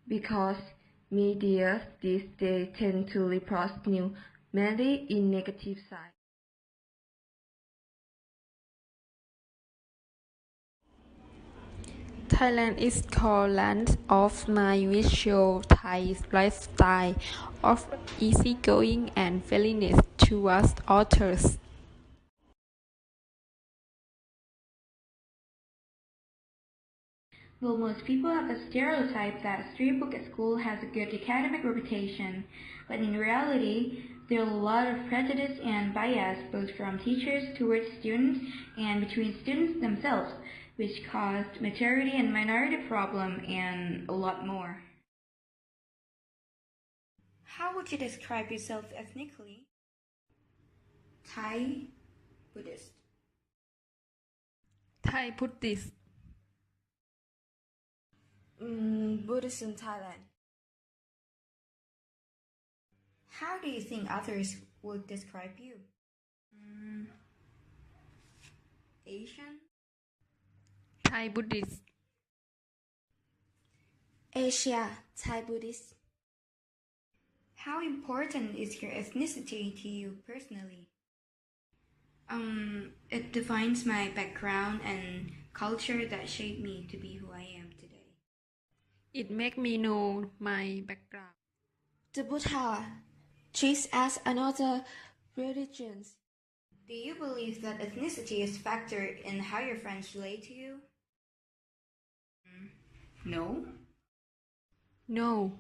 because media these days tend to report news mainly in negative side. Thailand is called land of my visual Thai lifestyle of easygoing and friendliness towards others. Well, most people have a stereotype that street book at school has a good academic reputation, but in reality, there are a lot of prejudice and bias both from teachers towards students and between students themselves, which caused majority and minority problem and a lot more. How would you describe yourself ethnically? Thai, Buddhist. Thai Buddhist. Buddhist in Thailand. How do you think others would describe you? Asian? Thai Buddhist. Asia, Thai Buddhist. How important is your ethnicity to you personally? It defines my background and culture that shaped me to be who I am today. It makes me know my background. The Buddha treats as another religion. Do you believe that ethnicity is a factor in how your friends relate to you? No. No.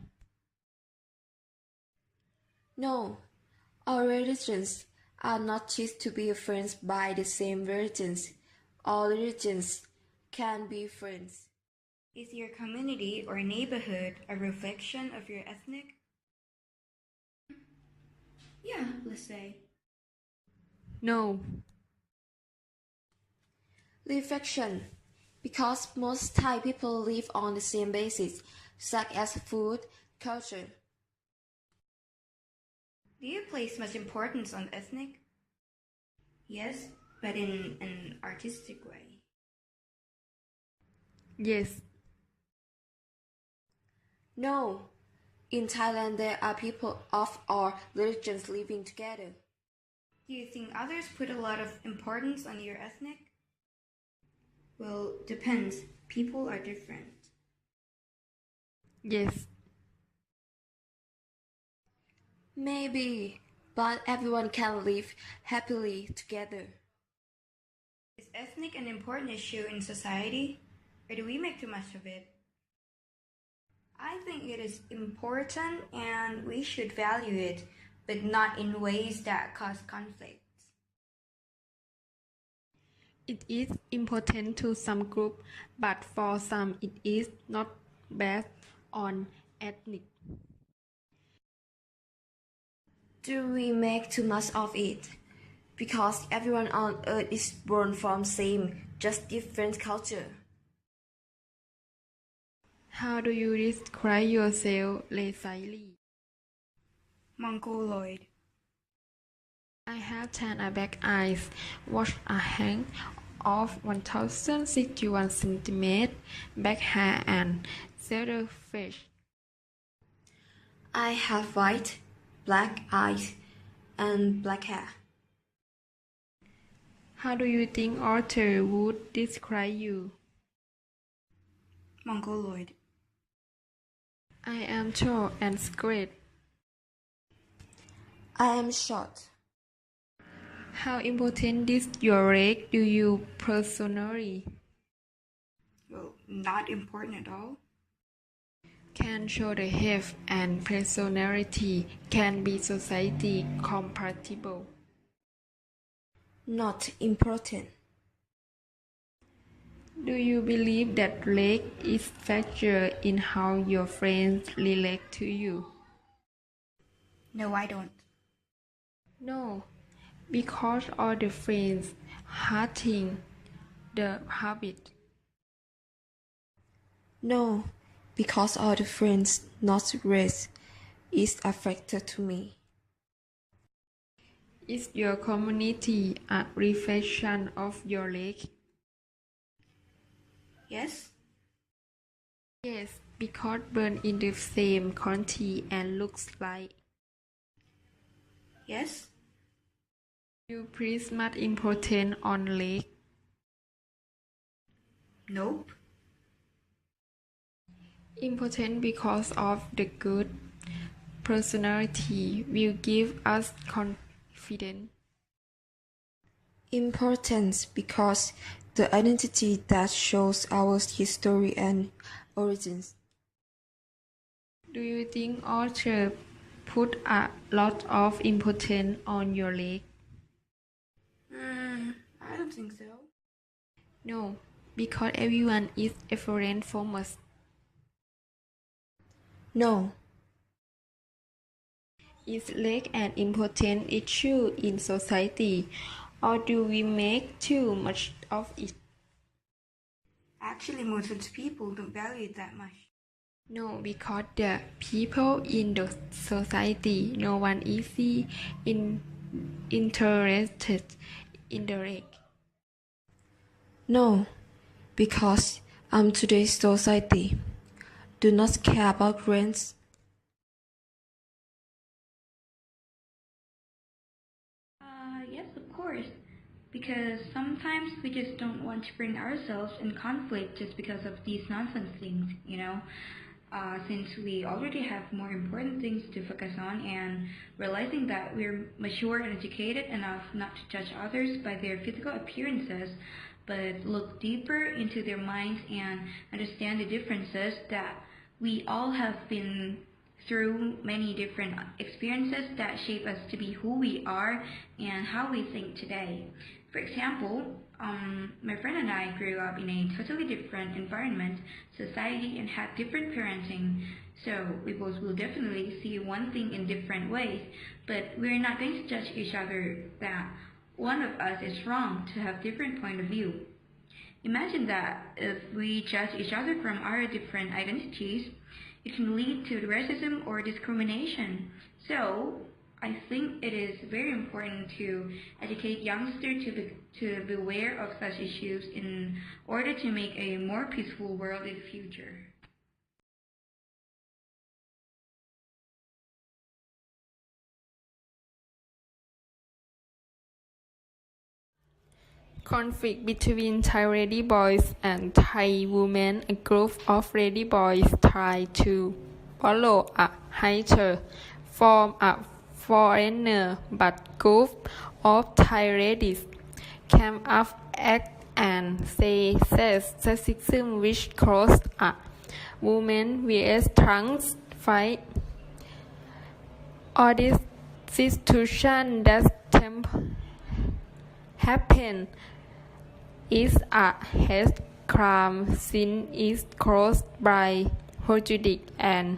No, all religions are not just to be friends by the same religions. All religions can be friends. Is your community or neighborhood a reflection of your ethnic? Yeah, let's say. No. Reflection, because most Thai people live on the same basis, such as food, culture. Do you place much importance on ethnic? Yes, but in an artistic way. Yes. No, in Thailand there are people of all religions living together. Do you think others put a lot of importance on your ethnic? Well, depends. People are different. Yes. Maybe, but everyone can live happily together. Is ethnic an important issue in society, or do we make too much of it? I think it is important and we should value it, but not in ways that cause conflicts. It is important to some groups, but for some it is not based on ethnic. Do we make too much of it? Because everyone on earth is born from same, just different culture. How do you describe yourself, Leslie? Mongoloid. I have tan and black eyes, watch a height of 1061 cm, black hair and silver face. I have white, black eyes, and black hair. How do you think others would describe you? Mongoloid. I am tall and straight. I am short. How important is your race to you personally? Well, not important at all. Can show the health and personality can be society compatible. Not important. Do you believe that race is factor in how your friends relate to you? No, I don't. No, because all the friends hating the habit. No, because all the friends, not race, is a factor to me. Is your community a reflection of your race? Yes? Yes, because born in the same country and looks like Yes? you place much importance on lake. Nope. Important because of the good personality will give us confidence. Importance because the identity that shows our history and origins. Do you think author put a lot of importance on your leg? I don't think so. No, because everyone is different from us. No, Is leg an important issue in society, or do we make too much of it? Actually, most of the people don't value it that much. No, because the people in the society, no one is interested in the leg. no, because today's society do not care about rents. Yes, of course. Because sometimes we just don't want to bring ourselves in conflict just because of these nonsense things, you know? Since we already have more important things to focus on and realizing that we're mature and educated enough not to judge others by their physical appearances, but look deeper into their minds and understand the differences that we all have been through many different experiences that shape us to be who we are and how we think today. For example, my friend and I grew up in a totally different environment, society, and had different parenting. So we both will definitely see one thing in different ways, but we're not going to judge each other that one of us is wrong to have different point of view. Imagine that if we judge each other from our different identities, it can lead to racism or discrimination. So I think it is very important to educate youngsters to be aware of such issues in order to make a more peaceful world in the future. Conflict between Thai lady boys and Thai women. A group of lady boys try to follow a hiker from a foreigner, but group of Thai ladies came up act and say sexism which caused a women vs trans fight. All this situation that happen is a hate crime since is caused by prejudice and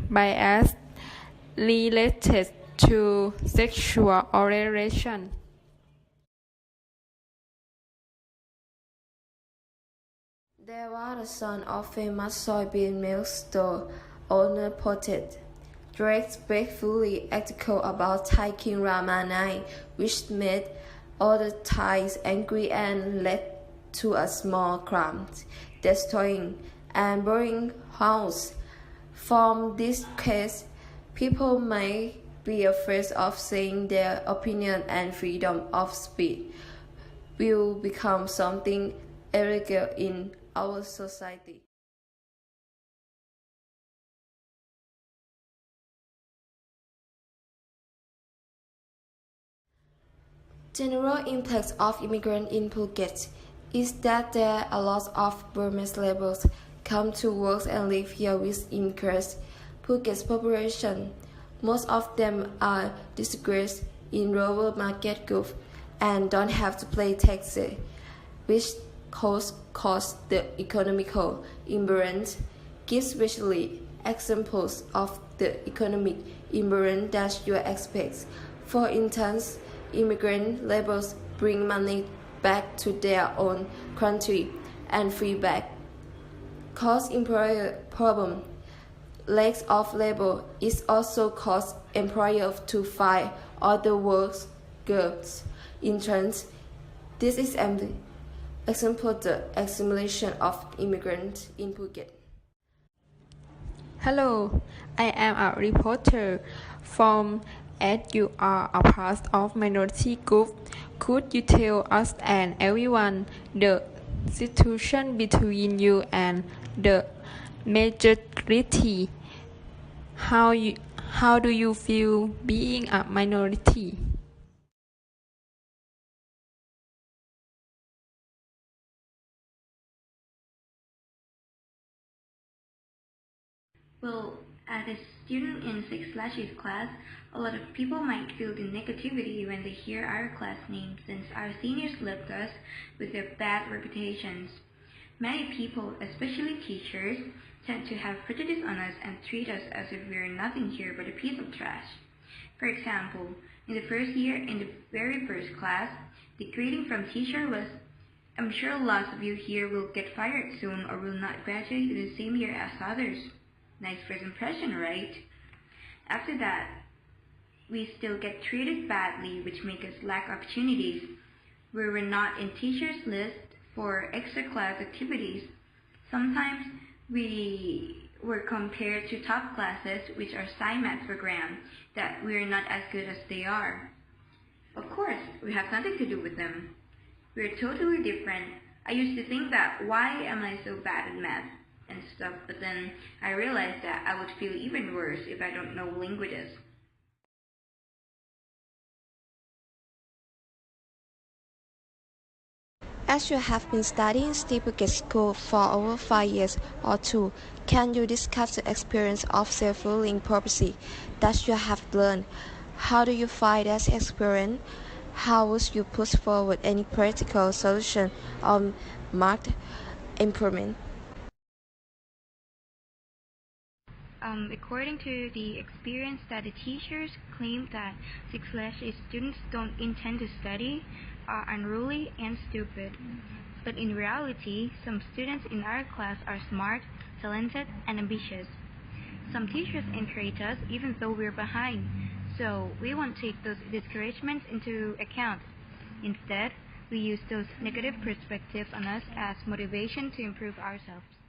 bias related to sexual orientation. There was the son of famous soybean milk store owner Potet. Drake's breakfully article about Thai King Rama IX, which made all the Thais angry and led to a small crime, destroying and burning house. From this case, people may be afraid of saying their opinion, and freedom of speech will become something illegal in our society. General impact of immigrant in Phuket is that there are a lot of Burmese laborers come to work and live here with increased Phuket's population. Most of them are disgraced in lower market group and don't have to pay taxes, which cause the economical imbalance. Give visually examples of the economic imbalance that you expect. For instance, immigrant laborers bring money back to their own country and free back. Cause employer problem. Lack of labor is also cause employer to fire other workers. In turn, this is an example the assimilation of immigrants in Phuket. Hello, I am a reporter from as you are a part of minority group. Could you tell us and everyone the situation between you and the majority? How you, how do you feel being a minority? Well, as a student in 6/8 class, a lot of people might feel the negativity when they hear our class name since our seniors left us with their bad reputations. Many people, especially teachers, tend to have prejudice on us and treat us as if we're nothing here but a piece of trash. For example, in the first year, in the very first class, the greeting from teacher was, "I'm sure lots of you here will get fired soon or will not graduate in the same year as others." Nice first impression, right? After that, we still get treated badly, which makes us lack opportunities. We were not in teachers' list for extra class activities. Sometimes we were compared to top classes, which are stigmat for granted that we are not as good as they are. Of course, we have nothing to do with them. We're totally different. I used to think that why am I so bad at math and stuff, but then I realized that I would feel even worse if I don't know languages. As you have been studying Stipuket School for over 5 years or two, can you discuss the experience of self-ruling property that you have learned? How do you find that experience? How would you push forward any practical solution or marked improvement? According to the experience that the teachers claim that 6/8 students don't intend to study, are unruly and stupid. But in reality, some students in our class are smart, talented, and ambitious. Some teachers encourage us even though we're behind, so we won't take those discouragements into account. Instead, we use those negative perspectives on us as motivation to improve ourselves.